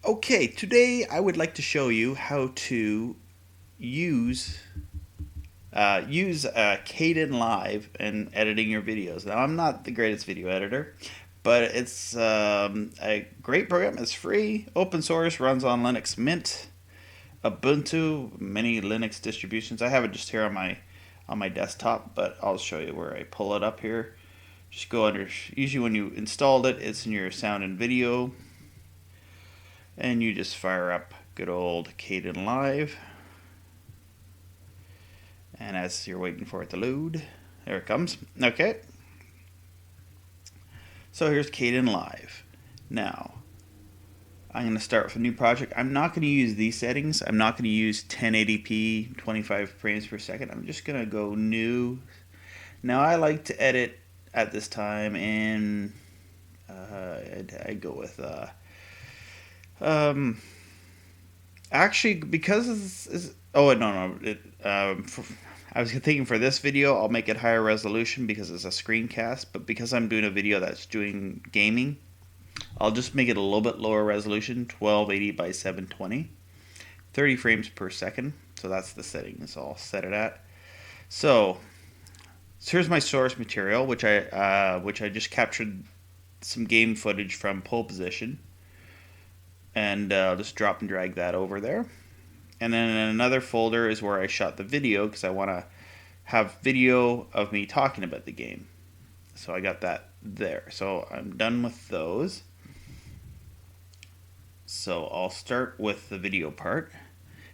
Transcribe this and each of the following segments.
Okay, today I would like to show you how to use KdenLive in editing your videos. Now, I'm not the greatest video editor, but it's a great program. It's free, open source, runs on Linux Mint, Ubuntu, many Linux distributions. I have it just here on my desktop, but I'll show you where I pull it up here. Just go under. Usually, when you installed it, it's in your sound and video. And you just fire up good old KdenLive. And as you're waiting for it to load, there it comes. Okay. So here's KdenLive. Now, I'm going to start with a new project. I'm not going to use these settings. I'm not going to use 1080p, 25 frames per second. I'm just going to go new. Now, I like to edit at this time, and I go with actually, because I was thinking for this video I'll make it higher resolution because it's a screencast, but because I'm doing a video that's doing gaming, I'll just make it a little bit lower resolution, 1280 by 720, 30 frames per second. So that's the setting, so I'll set it at. So here's my source material, which I just captured some game footage from pole position. And I'll just drop and drag that over there. And then in another folder is where I shot the video, because I want to have video of me talking about the game. So I got that there. So I'm done with those. So I'll start with the video part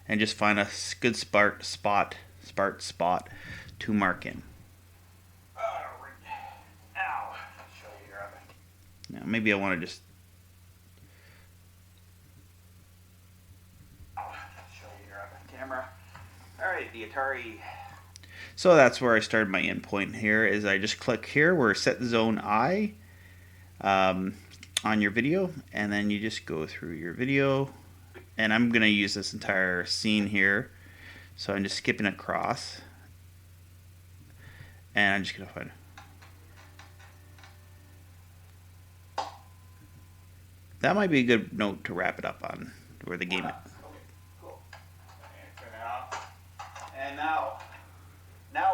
and just find a good spot to mark in. Ow. Show you here. Now maybe I want to just camera. Alright, the Atari. So that's where I started my endpoint here, is I just click here where set zone I on your video, and then you just go through your video, and I'm going to use this entire scene here, so I'm just skipping across, and I'm just going to find that might be a good note to wrap it up on where the game is. And now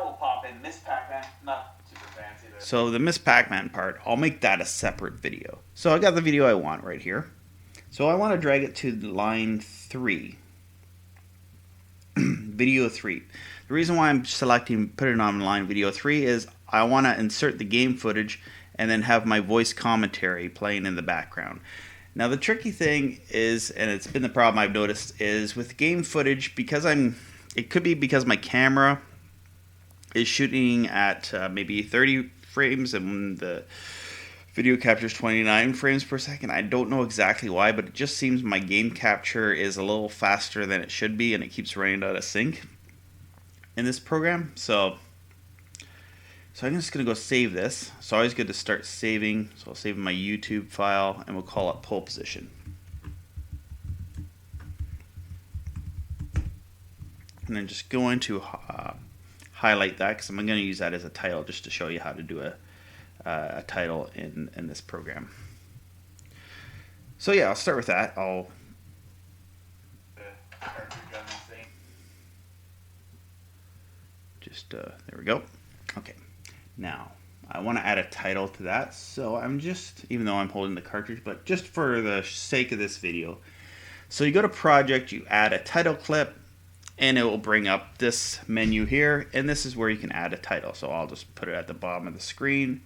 we'll pop in Miss Pac-Man, not super fancy. So the Miss Pac-Man part, I'll make that a separate video. So I got the video I want right here. So I want to drag it to line 3. Video 3. The reason why I'm selecting put it on line video 3 is I want to insert the game footage and then have my voice commentary playing in the background. Now the tricky thing is, and it's been the problem I've noticed, is with game footage, because it could be because my camera is shooting at maybe 30 frames and the video captures 29 frames per second. I don't know exactly why, but it just seems my game capture is a little faster than it should be, and it keeps running out of sync in this program. So I'm just going to go save this. It's always good to start saving. So I'll save my YouTube file, and we'll call it pole position. And then just go into highlight that, because I'm going to use that as a title just to show you how to do a title in this program. So yeah, I'll start with that. There we go. Okay, now I want to add a title to that, so I'm just, even though I'm holding the cartridge, but just for the sake of this video, so you go to project, you add a title clip, and it will bring up this menu here, and this is where you can add a title. So I'll just put it at the bottom of the screen,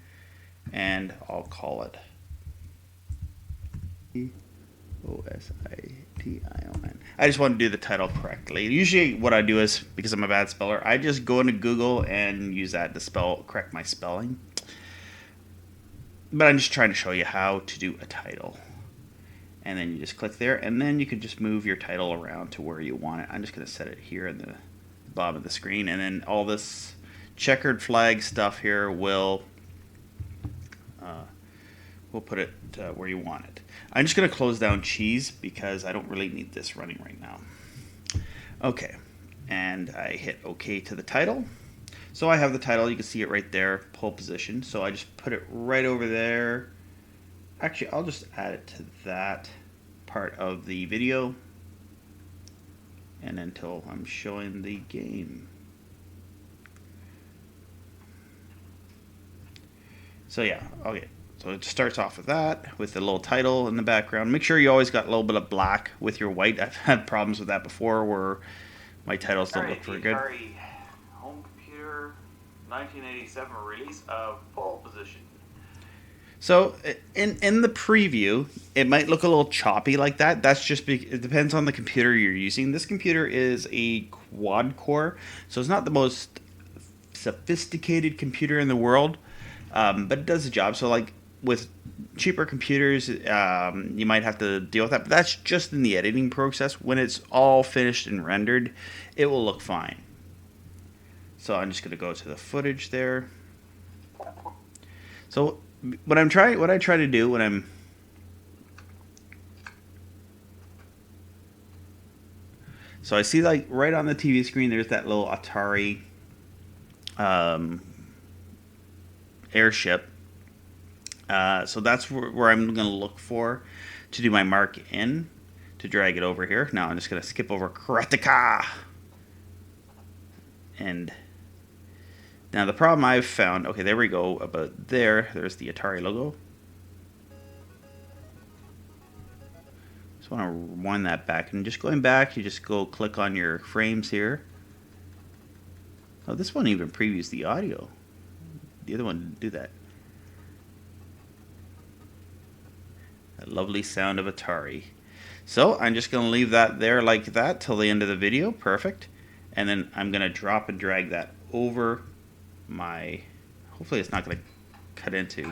and I'll call it OSITION. I just want to do the title correctly. Usually what I do is, because I'm a bad speller, I just go into Google and use that to correct my spelling. But I'm just trying to show you how to do a title. And then you just click there, and then you can just move your title around to where you want it. I'm just going to set it here in the bottom of the screen, and then all this checkered flag stuff here will we'll put it where you want it. I'm just going to close down cheese because I don't really need this running right now. Okay, and I hit OK to the title. So I have the title. You can see it right there, pole position. So I just put it right over there. Actually, I'll just add it to that. part of the video and until I'm showing the game. So yeah, okay. So it starts off with that, with the little title in the background. Make sure you always got a little bit of black with your white. I've had problems with that before where my titles don't look very good. Atari home computer 1987 release of Pole Position. So in the preview, it might look a little choppy like that. That's just it depends on the computer you're using. This computer is a quad core, so it's not the most sophisticated computer in the world, but it does the job. So like with cheaper computers, you might have to deal with that. But that's just in the editing process. When it's all finished and rendered, it will look fine. So I'm just going to go to the footage there. So what I try to do when I'm so I see like right on the TV screen there's that little Atari airship. So that's where I'm going to look for to do my mark in to drag it over here. Now I'm just going to skip over Karateka. And now the problem I've found, okay, there we go, about there, there's the Atari logo. Just want to wind that back, and just going back, you just go click on your frames here. Oh, this one even previews the audio. The other one didn't do that. That lovely sound of Atari. So I'm just going to leave that there like that till the end of the video. Perfect. And then I'm going to drop and drag that over my, hopefully it's not going to cut into.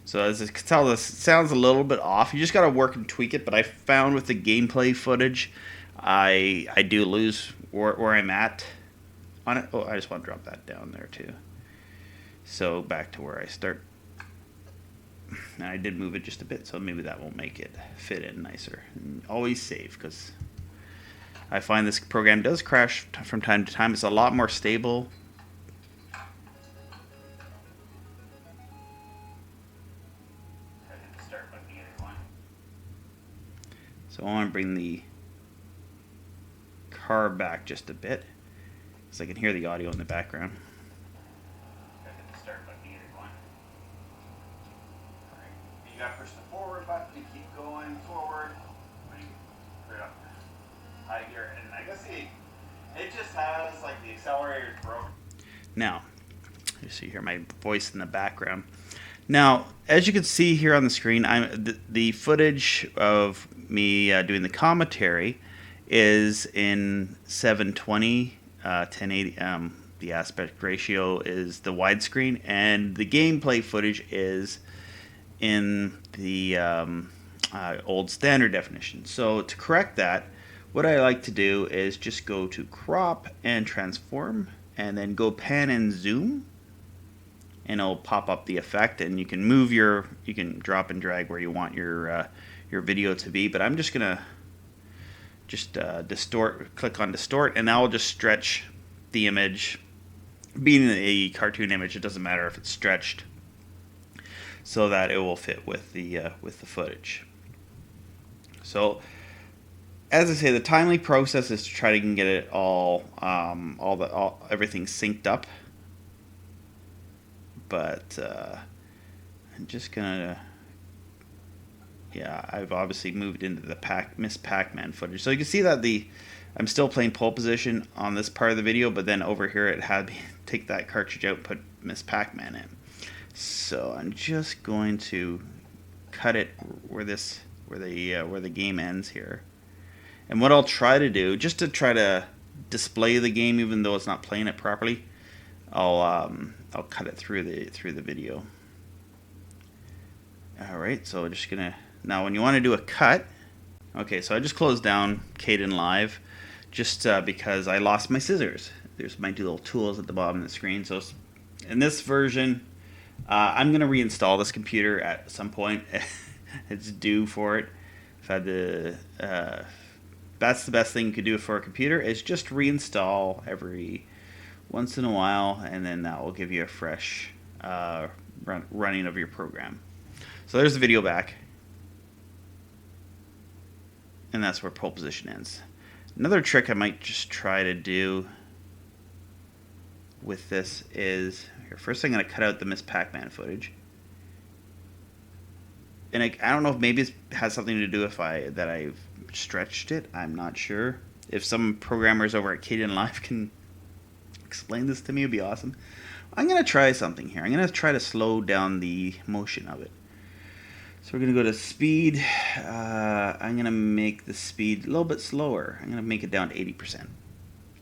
So as you can tell, this sounds a little bit off. You just got to work and tweak it. But I found with the gameplay footage, I do lose where I'm at on it. Oh, I just want to drop that down there too. So back to where I start. And I did move it just a bit, so maybe that will make it fit in nicer. And always save, because I find this program does crash from time to time. It's a lot more stable. So I want to bring the car back just a bit, because I can hear the audio in the background. You got to push the forward button to keep going forward. Right up high gear, and I guess it just has like the accelerator's broken. Now, you see here my voice in the background. Now, as you can see here on the screen, the footage of me doing the commentary is in 720, 1080. The aspect ratio is the widescreen, and the gameplay footage is in the old standard definition. So to correct that, what I like to do is just go to crop and transform, and then go pan and zoom, and it'll pop up the effect, and you can move you can drop and drag where you want your video to be. But I'm just gonna click on distort, and that will just stretch the image. Being a cartoon image, it doesn't matter if it's stretched, so that it will fit with the footage. So, as I say, the timely process is to try to get it everything synced up. But I'm just gonna, I've obviously moved into the Miss Pac-Man footage, so you can see that I'm still playing pole position on this part of the video, but then over here it had me take that cartridge out and put Miss Pac-Man in. So I'm just going to cut it where the game ends here. And what I'll try to do, just to try to display the game even though it's not playing it properly, I'll cut it through the video. All right, so just gonna, now when you want to do a cut, okay, so I just closed down KdenLive just because I lost my scissors. There's my two little tools at the bottom of the screen. So in this version, I'm gonna reinstall this computer at some point. It's due for it. I've had to. That's the best thing you could do for a computer, is just reinstall every once in a while, and then that will give you a fresh running of your program. So there's the video back, and that's where pole position ends. Another trick I might just try to do with this is, here, first I'm going to cut out the Miss Pac-Man footage. And I don't know if maybe it has something to do with that I've stretched it. I'm not sure. If some programmers over at KdenLive can explain this to me, it'd be awesome. I'm going to try something here. I'm going to try to slow down the motion of it. So we're going to go to speed. I'm going to make the speed a little bit slower. I'm going to make it down to 80%.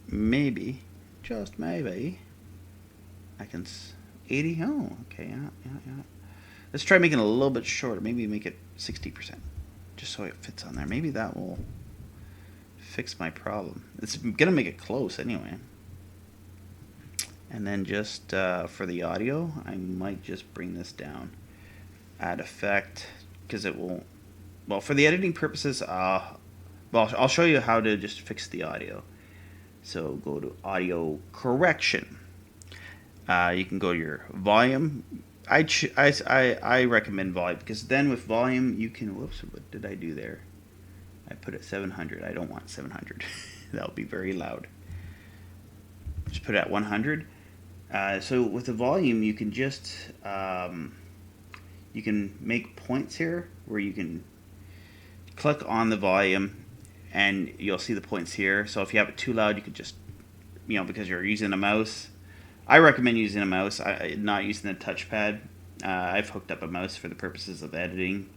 Maybe, just maybe, I can... 80? Oh, okay, yeah. Let's try making it a little bit shorter. Maybe make it 60%, just so it fits on there. Maybe that will fix my problem. It's going to make it close anyway. And then just for the audio, I might just bring this down. Add effect, because it will... Well, for the editing purposes, well, I'll show you how to just fix the audio. So go to audio correction. You can go to your volume. I recommend volume, because then with volume you can... Whoops, what did I do there? I put it 700. I don't want 700. That would be very loud. Just put it at 100. So with the volume, you can just... you can make points here where you can click on the volume and you'll see the points here. So if you have it too loud, you could just, because you're using a mouse, I recommend using a mouse, not using a touchpad. I've hooked up a mouse for the purposes of editing.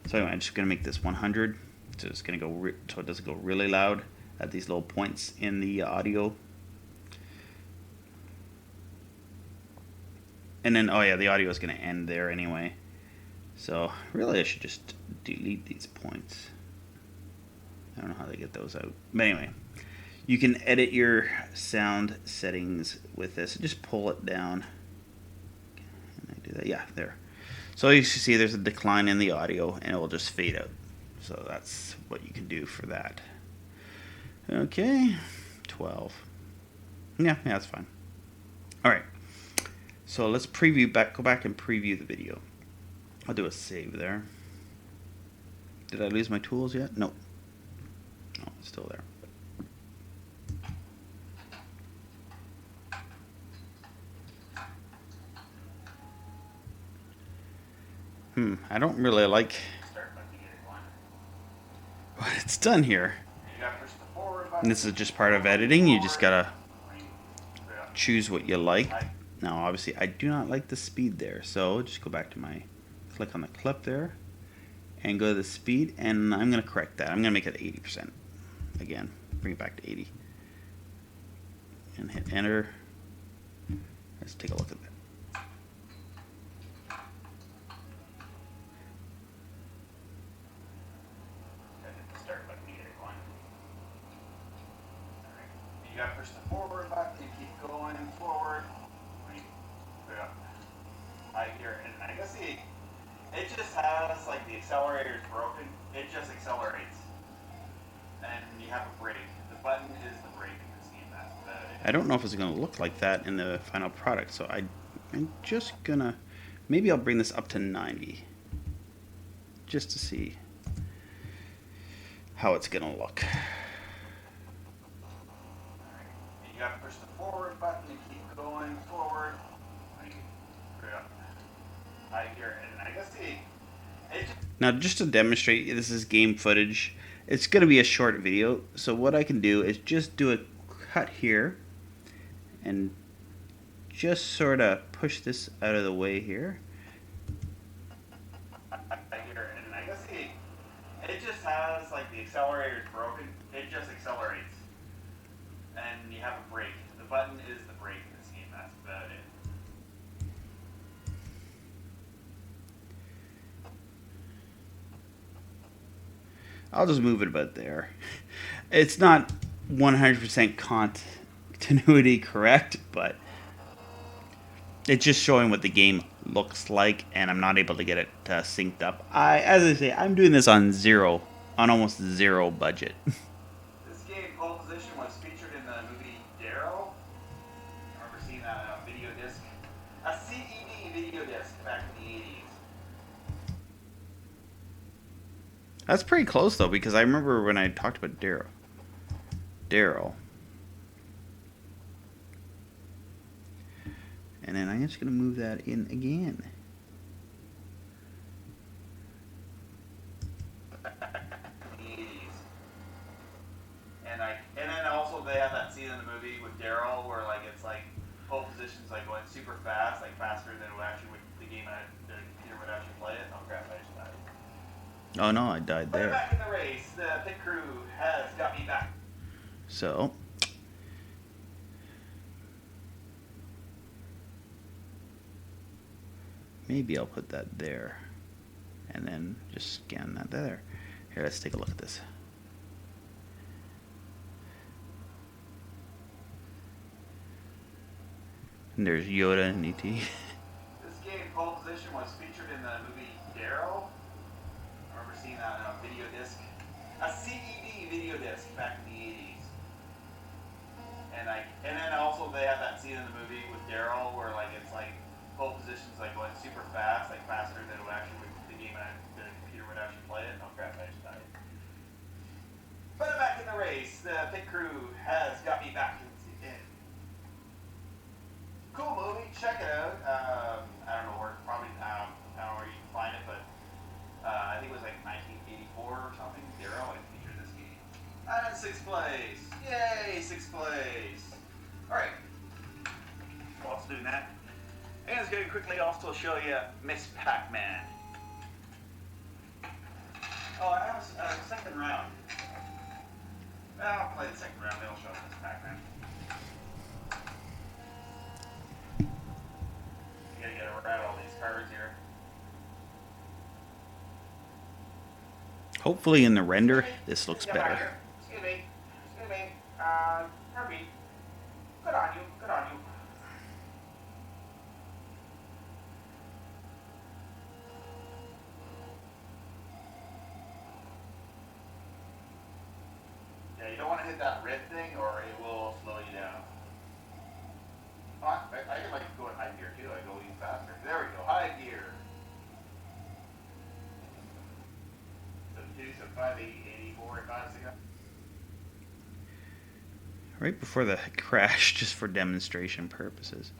So anyway, I'm just going to make this 100. So it's going to go so it doesn't go really loud at these little points in the audio. And then, oh yeah, the audio is going to end there anyway. So really I should just delete these points. I don't know how they get those out. But anyway, you can edit your sound settings with this. Just pull it down. Can I do that? Yeah, there. So you see there's a decline in the audio and it will just fade out. So that's what you can do for that. Okay, 12. Yeah, that's fine. All right. So let's go back and preview the video. I'll do a save there. Did I lose my tools yet? No. No, it's still there. I don't really like what it's done here. And this is just part of editing. You just gotta choose what you like. Now, obviously, I do not like the speed there. So just go back to my... Click on the clip there and go to the speed, and I'm going to correct that. I'm going to make it 80% again. Bring it back to 80 and hit enter. Let's take a look at that. Start button to get it going. All right. You got to push the forward button and keep going forward. Put it up high gear, and I guess it just has, like, the accelerator is broken. It just accelerates. And you have a brake. The button is the brake in this game. That's about it. I don't know if it's going to look like that in the final product, so I'm just going to... Maybe I'll bring this up to 90. Just to see how it's going to look. Alright. You got to push the forward button and keep going forward. Put it up high gear, and I guess now, just to demonstrate, this is game footage. It's going to be a short video, so what I can do is just do a cut here and just sort of push this out of the way here. And I guess it just has, like, the accelerator is broken. It just accelerates. And you have a brake. The button is the brake in this game. That's about it. I'll just move it about there. It's not 100% continuity correct, but it's just showing what the game looks like, and I'm not able to get it synced up. As I say, I'm doing this on almost zero budget. This game, Pole Position, was featured in the movie Darrow. disc. A CED video disc back in the 80s. That's pretty close though, because I remember when I talked about Daryl. And then I'm just going to move that in again. And then also they have that scene in the movie with Daryl where like it's like pole positions like going super fast, like faster than the game the computer would actually play it. Oh crap, I just died. Oh no, I died there. But back in the race, the pit crew has got me back. So maybe I'll put that there and then just scan that there. Here, let's take a look at this. And there's Yoda and ET. This game, Pole Position, was featured in the movie Daryl. I remember seeing that on a video disc. A CED video disc back in the 80s. And then also they have that scene in the movie with Daryl where like it's like pole positions like going super fast, like faster than the game the computer would actually play it. Oh crap, I just died. But I'm back in the race. The pit crew has got me back in. Cool movie, check it out. I don't know where, probably, I don't know where you can find it, but I think it was like 1984 or something. Daryl, I featured this game. I'm in 6th place. Yay, 6th place. Alright. Whilst doing that, I'm just going to quickly also show you Miss Pac-Man. Oh, I have a second round. I'll play the second round, then I'll show you Miss Pac-Man. Around all these cards here. Hopefully in the render, this looks better. Excuse me. Herbie. Good on you. Yeah, you don't want to hit that red thing or it will slow you down. I can like go in high gear too. I go even faster. There we go. High gear. 72, 580, 84, 56. Right before the crash, just for demonstration purposes.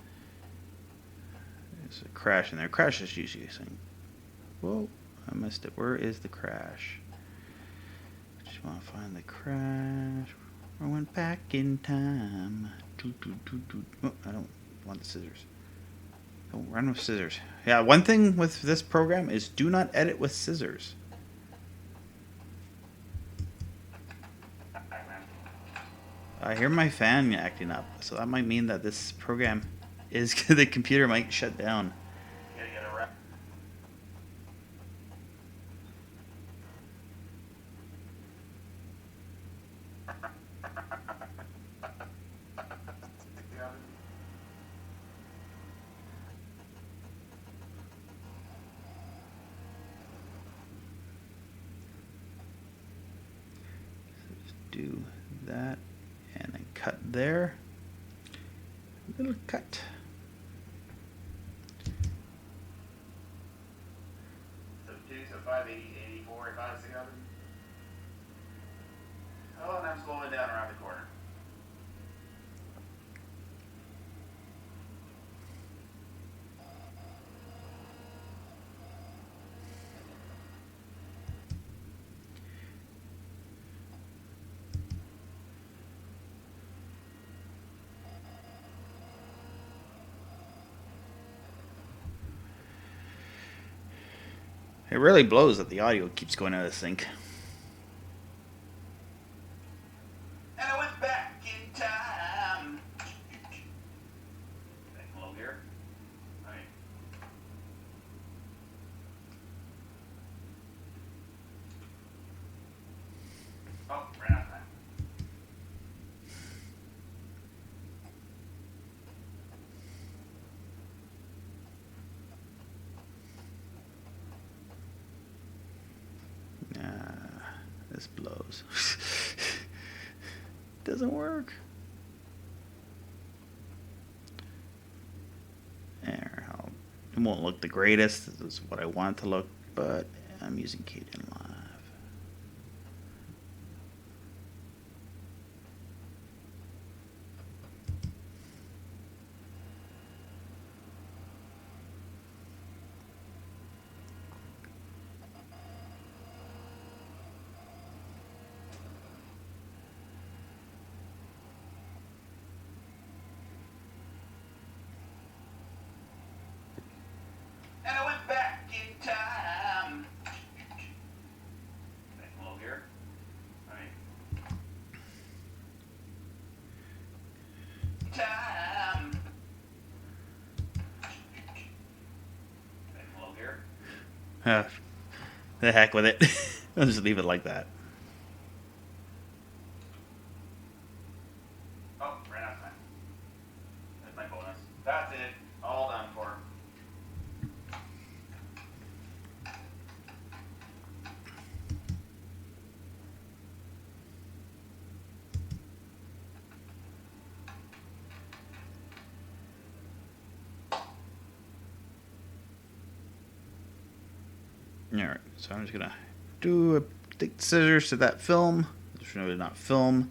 There's a crash in there. Crash is usually saying, whoa, I missed it. Where is the crash? Just want to find the crash. I went back in time. Oh, I don't want the scissors. Don't run with scissors. Yeah, one thing with this program is do not edit with scissors. I hear my fan acting up, so that might mean that this program is the computer might shut down. Do that and then cut there. Little cut. So 580, 84, 56. Oh, and I'm slowing down around the corner. It really blows that the audio keeps going out of sync. And I went back in time. Low gear. All right. Oh, ran out of time. This blows. Doesn't work. It won't look the greatest. This is what I want it to look, but I'm using KdenLive. And I went back in time. Back a little here. All right. Time. Back a little here. The heck with it. I'll just leave it like that. Oh, ran out of time. That's my bonus. That's it. All done for. Alright, so I'm just gonna do a take the scissors to that film. It's really not film.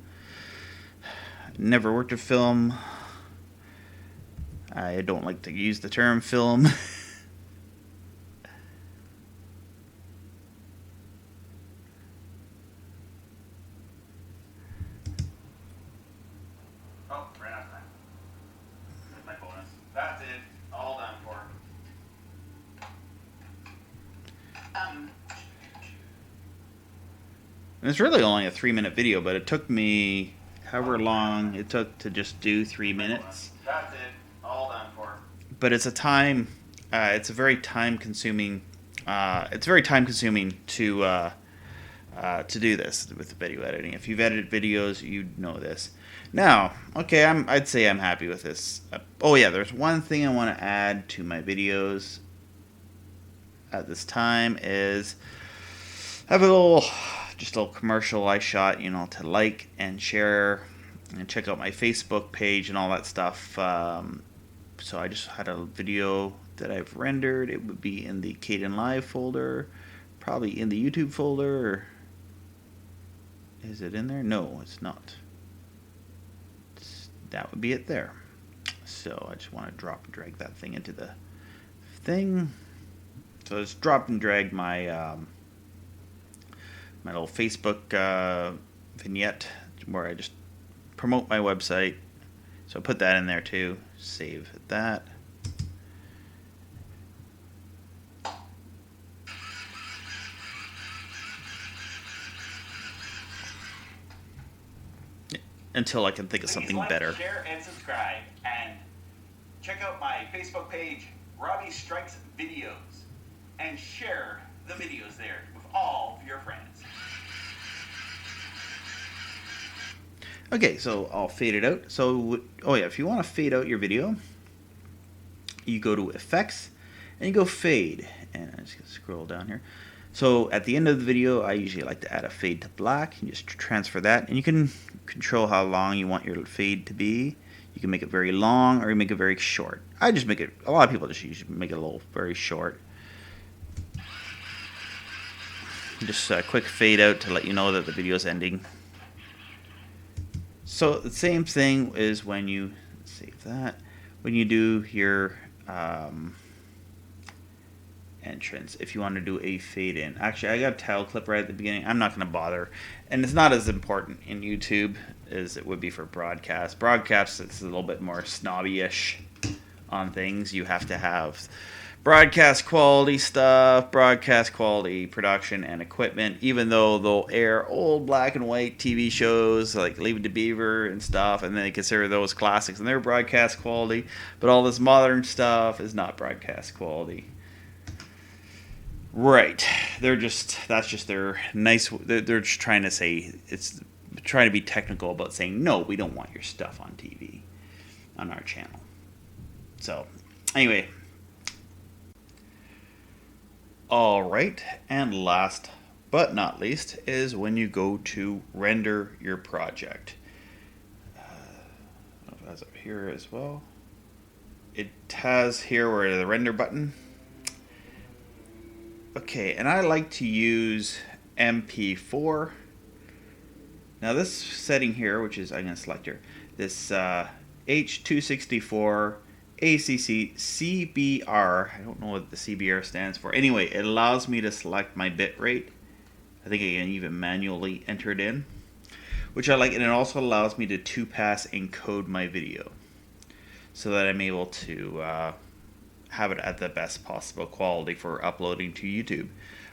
Never worked with film. I don't like to use the term film. Oh, ran out of time. That's my bonus. That's it. All done for. And it's really only a 3-minute video, but it took me however long it took to just do 3 minutes. That's it. All done for. But it's a time. It's a very time consuming. It's very time consuming to do this with the video editing. If you've edited videos, you know this. Now, okay, I'd say I'm happy with this. Oh yeah, there's one thing I want to add to my videos at this time is I have a little commercial I shot, to like and share and check out my Facebook page and all that stuff. So I just had a video that I've rendered. It would be in the KdenLive folder, probably in the YouTube folder. Or is it in there? No, it's not. That would be it there. So I just want to drop and drag that thing into the thing. So I just dropped and dragged my my little Facebook vignette where I just promote my website. So I put that in there too. Save that. Until I can think of something better. Share and subscribe, and check out my Facebook page, Robbie Strikes Videos, and share the videos there with all of your friends. Okay, so I'll fade it out. So, oh yeah, if you want to fade out your video, you go to Effects, and you go Fade. And I'm just going to scroll down here. So at the end of the video, I usually like to add a fade to black. You just transfer that, and you can control how long you want your fade to be. You can make it very long, or you make it very short. I just make it, a lot of people just usually make it a little very short. Just a quick fade out to let you know that the video is ending. So the same thing is when you save that, when you do your entrance, if you want to do a fade in. Actually, I got a title clip right at the beginning. I'm not going to bother, and it's not as important in YouTube as it would be for broadcast. Broadcast, it's a little bit more snobby-ish on things. You have to have broadcast quality stuff, broadcast quality production and equipment, even though they'll air old black and white TV shows like Leave It to Beaver and stuff, and then they consider those classics and they're broadcast quality, but all this modern stuff is not broadcast quality. Right. That's just their nice, they're just trying to say, it's trying to be technical about saying, no, we don't want your stuff on TV, on our channel. So, anyway. Alright, and last but not least is when you go to render your project. That's up here as well. it has here where the render button. Okay, and I like to use MP4. Now this setting here, which is, I'm going to select here, this H264 ACC CBR, I don't know what the CBR stands for. Anyway, it allows me to select my bit rate. I think I can even manually enter it in, which I like, and it also allows me to 2-pass encode my video so that I'm able to have it at the best possible quality for uploading to YouTube.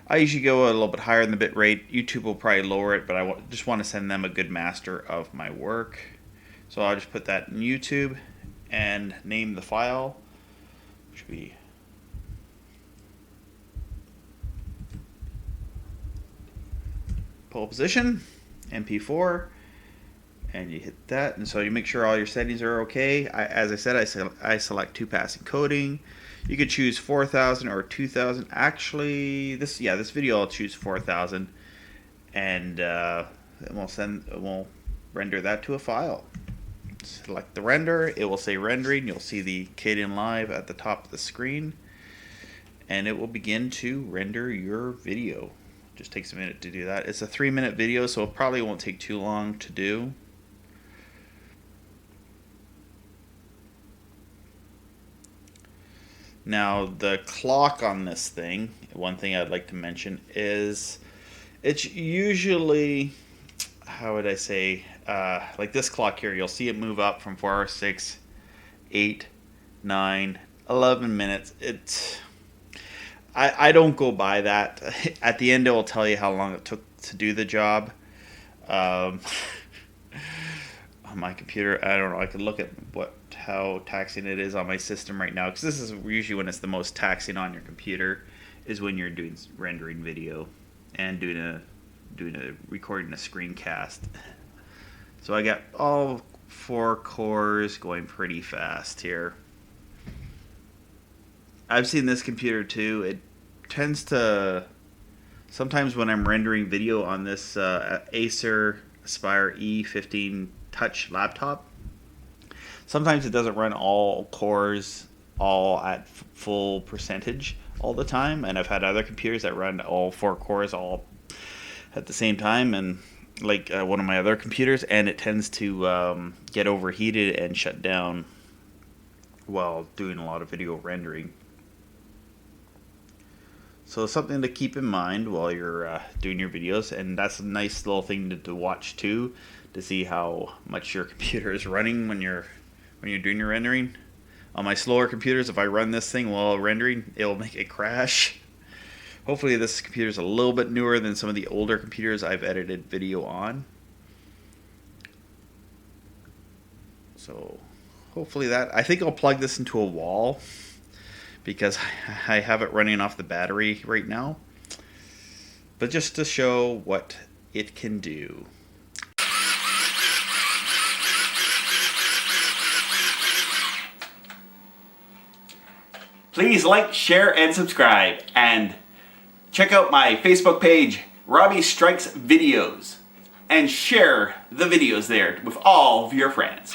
I usually go a little bit higher than the bit rate. YouTube will probably lower it, but I just want to send them a good master of my work. So I'll just put that in YouTube and name the file, which would be pole position, MP4, and you hit that. And so you make sure all your settings are okay. As I said, I select 2-pass encoding. You could choose 4,000 or 2,000. Actually, this video I'll choose 4,000, and we'll render that to a file. Select the render. It will say rendering. You'll see the KdenLive at the top of the screen, and it will begin to render your video. Just takes a minute to do that. It's a 3-minute video, so it probably won't take too long to do. Now, the clock on this thing, one thing I'd like to mention is it's usually, how would I say, like this clock here, you'll see it move up from 4, 6, 8, 9, 11 minutes. I don't go by that. At the end, it will tell you how long it took to do the job. On my computer, I don't know. I could look at how taxing it is on my system right now, because this is usually when it's the most taxing on your computer, is when you're doing rendering video and recording a screencast. So I got all 4 cores going pretty fast here. I've seen this computer too. It tends to, sometimes when I'm rendering video on this Acer Aspire E15 Touch laptop, sometimes it doesn't run all cores all at full percentage all the time, and I've had other computers that run all 4 cores all at the same time, and like one of my other computers, and it tends to get overheated and shut down while doing a lot of video rendering. So something to keep in mind while you're doing your videos, and that's a nice little thing to watch too, to see how much your computer is running when you're doing your rendering. On my slower computers, if I run this thing while rendering, it'll make it crash. Hopefully this computer is a little bit newer than some of the older computers I've edited video on. So hopefully I think I'll plug this into a wall, because I have it running off the battery right now. But just to show what it can do. Please like, share, and subscribe. And check out my Facebook page, Robbie Strikes Videos. And share the videos there with all of your friends.